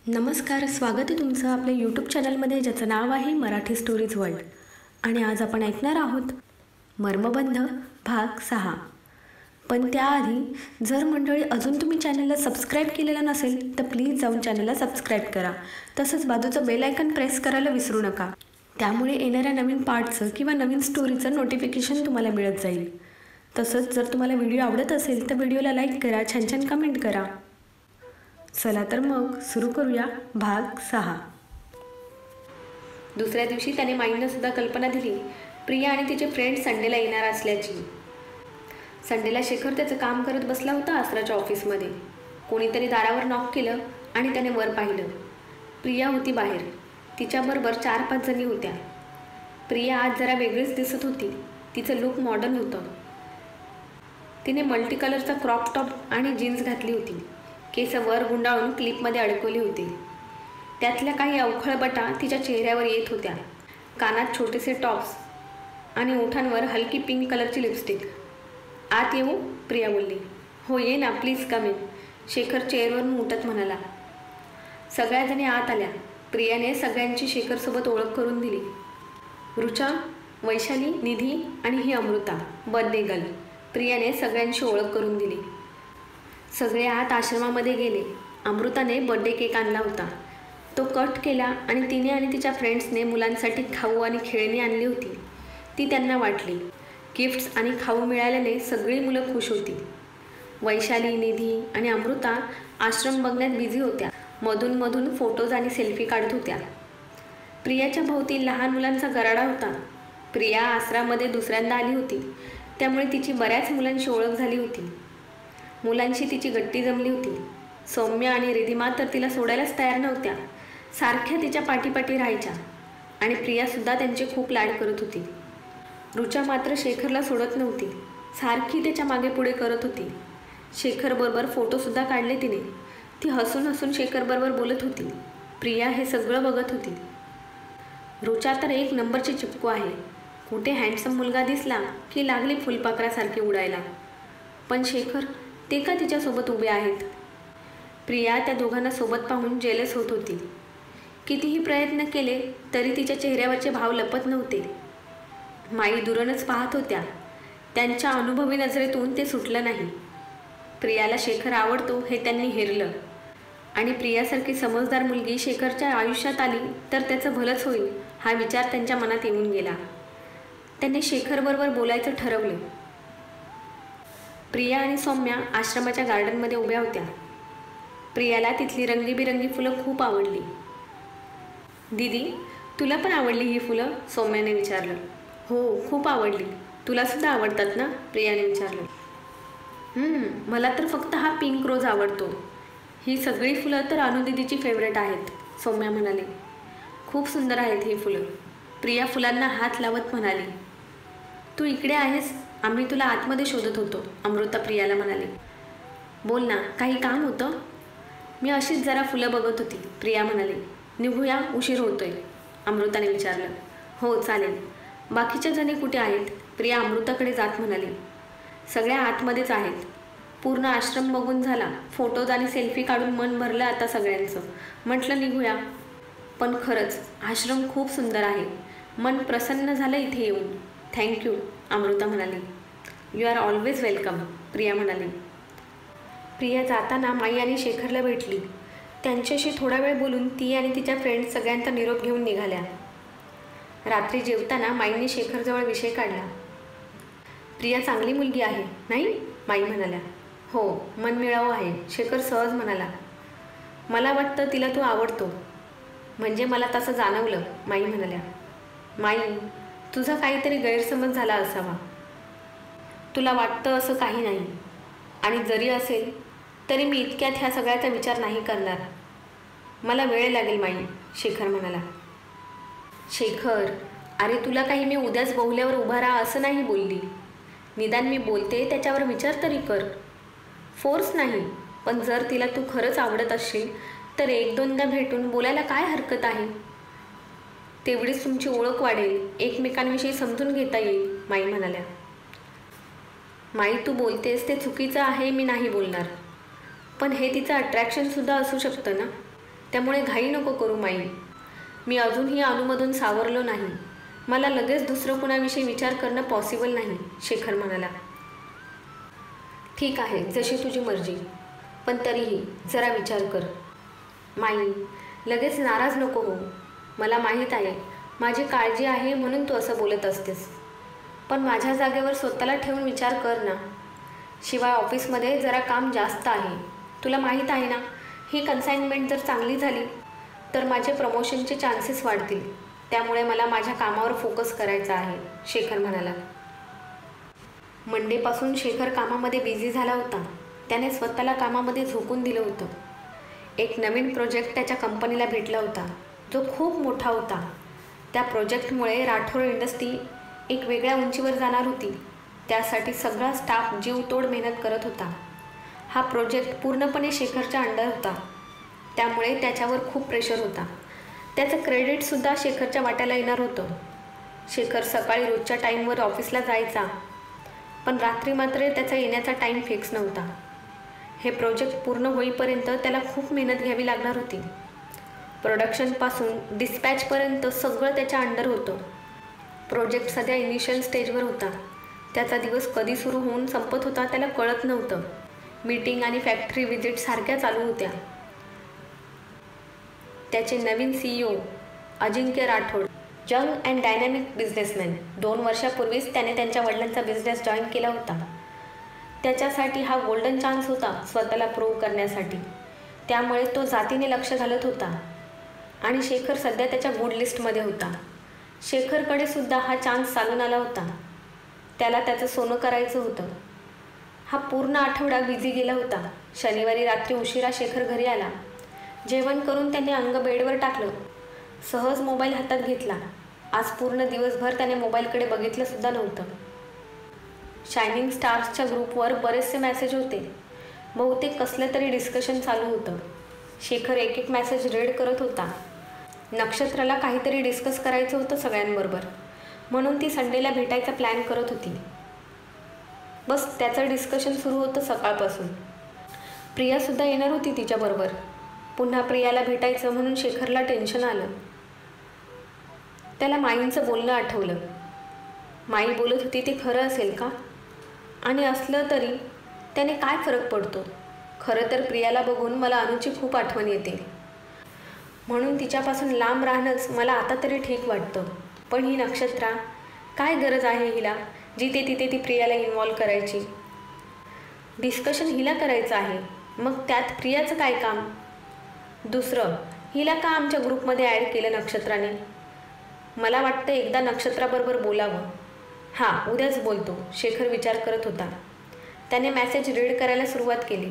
नमस्कार, स्वागत आहे तुमचं आपल्या यूट्यूब चॅनलमध्ये ज्याचं नाव आहे मराठी स्टोरीज वर्ल्ड. आणि आज आपण ऐकणार आहोत मर्मबंध भाग 6. पण त्याआधी जर मंडळी अजून तुम्ही चॅनलला सबस्क्राईब केलेलं नसेल तर प्लीज जाऊन चॅनलला सबस्क्राईब करा. तसंच बाजूचं बेल आयकन प्रेस करायला विसरू नका. त्यामुळे येणाऱ्या नवीन पार्टचं किंवा नवीन स्टोरीचं नोटिफिकेशन तुम्हाला मिळत जाईल. तसंच जर तुम्हाला व्हिडिओ आवडत असेल तर व्हिडिओला लाईक करा, छान छान कमेंट करा. चला तर मग सुरू करूया भाग 6. दुसऱ्या दिवशी त्याने माईंना सुद्धा कल्पना दिली प्रिया आणि तिचे फ्रेंड संडेला येणार असल्याची. संडेला शेखर त्याचं काम करत बसला होता आसराच्या ऑफिसमध्ये. कोणीतरी दारावर नॉक केलं आणि त्याने वर पाहिलं. प्रिया होती बाहेर. तिच्याबरोबर 4-5 जणी होत्या. प्रिया आज जरा वेगळीच दिसत होती. तिचं लुक मॉडर्न होतं. तिने मल्टी कलरचा क्रॉप टॉप आणि जीन्स घातली होती. केस वर गुंडाळून क्लिपमध्ये अडकवली होती. त्यातल्या काही अवखळ बटा तिच्या चेहऱ्यावर येत होत्या. कानात छोटेसे टॉप्स आणि ओठांवर हलकी पिंक कलरची लिपस्टिक. आत येऊ? प्रिया बोलली. हो ये ना, प्लीज कम इन, शेखर चेअरवरून उठत म्हणाला. सगळ्याजणी आत आल्या. प्रियाने सगळ्यांची शेखरसोबत ओळख करून दिली. रुचा, वैशाली, निधी आणि ही अमृता, बर्थडे गर्ल. प्रियाने सगळ्यांची ओळख करून दिली. सगळे आत आश्रमामध्ये गेले. अमृताने बर्थडे केक आणला होता. तो कट केला आणि तिने आणि तिच्या फ्रेंड्सने मुलांसाठी खाऊ आणि खेळणी आणली होती. ती त्यांना वाटली. गिफ्ट्स आणि खाऊ मिळाल्याने सगळी मुलं खुश होती. वैशाली, निधी आणि अमृता आश्रम बघण्यात बिझी होत्या. मधून फोटोज आणि सेल्फी काढत होत्या. प्रियाच्या भोवती लहान मुलांचा गराडा होता. प्रिया आश्रमामध्ये दुसऱ्यांदा आली होती, त्यामुळे तिची बऱ्याच मुलांशी ओळख झाली होती. मुलांशी तिची गट्टी जमली होती. सौम्य आणि रिधिमा तर तिला सोडायलाच तयार नव्हत्या. सारख्या तिच्या पाठीपाठी राहायच्या आणि प्रियासुद्धा त्यांचे खूप लाड करत होती. रुचा मात्र शेखरला सोडत नव्हती. सारखी त्याच्या मागे पुढे करत होती. शेखरबरोबर फोटोसुद्धा काढले तिने. ती हसून शेखरबरोबर बोलत होती. प्रिया हे सगळं बघत होती. रुचा तर एक नंबरची चिपकू आहे. कुठे हँडसम मुलगा दिसला की लागली फुलपाखरासारखी उडायला. पण शेखर, ते का तिच्यासोबत उभे आहेत? प्रिया त्या दोघांना सोबत पाहून जेलस होत होती. कितीही प्रयत्न केले तरी तिच्या चेहऱ्यावरचे भाव लपत नव्हते. माई दुरूनच पाहत होत्या. त्यांच्या अनुभवी नजरेतून ते सुटलं नाही. प्रियाला शेखर आवडतो हे त्यांनी हेरलं आणि प्रियासारखी समजदार मुलगी शेखरच्या आयुष्यात आली तर त्याचं भलंच होईल हा विचार त्यांच्या मनात येऊन गेला. त्यांनी शेखरबरोबर बोलायचं ठरवलं. प्रिया आणि सौम्या आश्रमाच्या गार्डनमध्ये उभ्या होत्या. प्रियाला तिथली रंगीबिरंगी फुलं खूप आवडली. दीदी, तुला पण आवडली ही फुलं? सौम्याने विचारलं. हो, खूप आवडली. तुलासुद्धा आवडतात ना? प्रियाने विचारलं. मला तर फक्त हा पिंक रोज आवडतो. ही सगळी फुलं तर अनुदीदीची फेवरेट आहेत, सौम्या म्हणाली. खूप सुंदर आहेत ही फुलं. प्रिया फुलांना हात लावत म्हणाली. तू इकडे आहेस? आम्ही तुला आतमध्ये शोधत होतो, अमृता प्रियाला म्हणाली. बोल ना, काही काम होतं? मी अशीच जरा फुलं बघत होती, प्रिया म्हणाली. निघूया, उशीर होतोय, अमृताने विचारलं. हो चालेल. बाकीच्या जणी कुठे आहेत? प्रिया अमृताकडे जात म्हणाली. सगळ्या आतमध्येच आहेत. पूर्ण आश्रम बघून झाला. फोटोज आणि सेल्फी काढून मन भरलं आता सगळ्यांचं. म्हटलं निघूया. पण खरंच आश्रम खूप सुंदर आहे. मन प्रसन्न झालं इथे येऊन. थँक्यू, अमृता म्हणाली. You are always welcome, Priya म्हणाली. प्रिया जाताना माई आणि शेखरला भेटली. त्यांच्याशी थोडा वेळ बोलून ती आणि तिच्या फ्रेंड्स सगळ्यांचा निरोप घेऊन निघाल्या. रात्री जेवताना माईंनी शेखरजवळ विषय काढला. प्रिया चांगली मुलगी आहे नाही? माई म्हणाल्या. हो, मनमिळावू आहे, शेखर सहज म्हणाला. मला वाटतं तिला तू आवडतो. म्हणजे मला तसं जाणवलं, माई म्हणाल्या. माई, तुझा काहीतरी गैरसमज झाला असावा. तुला वाटतं असं काही नाही. आणि जरी असेल तरी मी इतक्यात ह्या सगळ्याचा विचार नाही करणार. मला वेळ लागेल माई, शेखर म्हणाला. शेखर, अरे तुला काही मी उद्याच बोहल्यावर उभा राहा असं नाही बोलली. निदान मी बोलते त्याच्यावर विचार तरी कर. फोर्स नाही, पण जर तिला तू खरंच आवडत असशील तर 1-2दा भेटून बोलायला काय हरकत आहे? तेवढीच तुमची ओळख वाढेल, एकमेकांविषयी समजून घेता येईल, माई म्हणाल्या. माई, तू बोलतेस ते चुकीचं आहे, मी नाही बोलणार. पण हे तिचं अट्रॅक्शनसुद्धा असू शकतं ना. त्यामुळे घाई नको करू माई. मी अजूनही अनुमधून सावरलो नाही. मला लगेच दुसरं कुणाविषयी विचार करणं पॉसिबल नाही, शेखर म्हणाला. ठीक आहे, जशी तुझी मर्जी, पण तरीही जरा विचार कर. माई, लगेच नाराज नको हो. मला माहीत आहे माझी काळजी आहे म्हणून तू असं बोलत असतेस, पण माझ्या जागेवर स्वतःला ठेवून विचार कर ना. शिवाय ऑफिसमध्ये जरा काम जास्त आहे. तुला माहीत आहे ना, ही कन्साइनमेंट जर चांगली झाली तर माझे प्रमोशनचे चान्सेस वाढतील. त्यामुळे मला माझ्या कामावर फोकस करायचा आहे, शेखर म्हणाला. मंडेपासून शेखर कामामध्ये बिझी झाला होता. त्याने स्वतःला कामामध्ये झोकून दिलं होतं. एक नवीन प्रोजेक्ट त्याच्या कंपनीला भेटला होता, जो खूप मोठा होता. त्या प्रोजेक्टमुळे राठोड इंडस्ट्री एक वेगळ्या उंचीवर जाणार होती. त्यासाठी सगळा स्टाफ जीवतोड मेहनत करत होता. हा प्रोजेक्ट पूर्णपणे शेखरच्या अंडर होता, त्यामुळे त्याच्यावर खूप प्रेशर होता. त्याचं क्रेडिटसुद्धा शेखरच्या वाट्याला येणार होतं. शेखर सकाळी रोजच्या टाईमवर ऑफिसला जायचा, पण रात्री मात्र त्याचा येण्याचा टाईम फिक्स नव्हता. हे प्रोजेक्ट पूर्ण होईपर्यंत त्याला खूप मेहनत घ्यावी लागणार होती. प्रोडक्शनपासून डिस्पॅचपर्यंत सगळं त्याच्या अंडर होतं. प्रोजेक्ट सध्या इनिशियल स्टेजवर होता. त्याचा दिवस कधी सुरू होऊन संपत होता त्याला कळत नव्हतं. मीटिंग आणि फॅक्टरी व्हिजिट सारख्या चालू होत्या. त्याचे नवीन CEO Ajinkya Rathod, young and dynamic businessman. 2 वर्षापूर्वीच त्याने त्यांच्या वडिलांचा बिझनेस जॉईन केला होता. त्याच्यासाठी हा गोल्डन चान्स होता स्वतःला प्रूव्ह करण्यासाठी. त्यामुळे तो जातीने लक्ष घालत होता आणि शेखर सध्या त्याच्या गुड लिस्टमध्ये होता. शेखरकडे सुद्धा हा चान्स चालून आला होता. त्याला त्याचं सोनं करायचं होतं. हा पूर्ण आठवडा बिझी गेला होता. शनिवारी रात्री उशिरा शेखर घरी आला. जेवण करून त्याने अंग बेडवर टाकलं. सहज मोबाईल हातात घेतला. आज पूर्ण दिवसभर त्याने मोबाईलकडे बघितलंसुद्धा नव्हतं. शायनिंग स्टार्सच्या ग्रुपवर बरेचसे मॅसेज होते. बहुतेक कसलं तरी डिस्कशन चालू होतं. शेखर एक एक मॅसेज रीड करत होता. नक्षत्राला काहीतरी डिस्कस करायचं होतं सगळ्यांबरोबर, म्हणून ती संडेला भेटायचा प्लॅन करत होती. बस त्याचं डिस्कशन सुरू होतं सकाळपासून. प्रियासुद्धा येणार होती तिच्याबरोबर. पुन्हा प्रियाला भेटायचं म्हणून शेखरला टेन्शन आलं. त्याला माईंचं बोलणं आठवलं. माई बोलत होती ते खरं असेल का? आणि असलं तरी त्याने काय फरक पडतो? खरं तर प्रियाला बघून मला अनुची खूप आठवण येते, म्हणून तिच्यापासून लांब राहणंच मला आता तरी ठीक वाटतं. पण ही नक्षत्रा, काय गरज आहे हिला जिथे तिथे ती प्रियाला इन्व्हॉल्व करायची? डिस्कशन हिला करायचं आहे, मग त्यात प्रियाचं काय काम? दुसरं, हिला का आमच्या ग्रुपमध्ये ॲड केलं नक्षत्राने? मला वाटतं एकदा नक्षत्राबरोबर बोलावं. हां, उद्याच बोलतो, शेखर विचार करत होता. त्याने मॅसेज रीड करायला सुरुवात केली.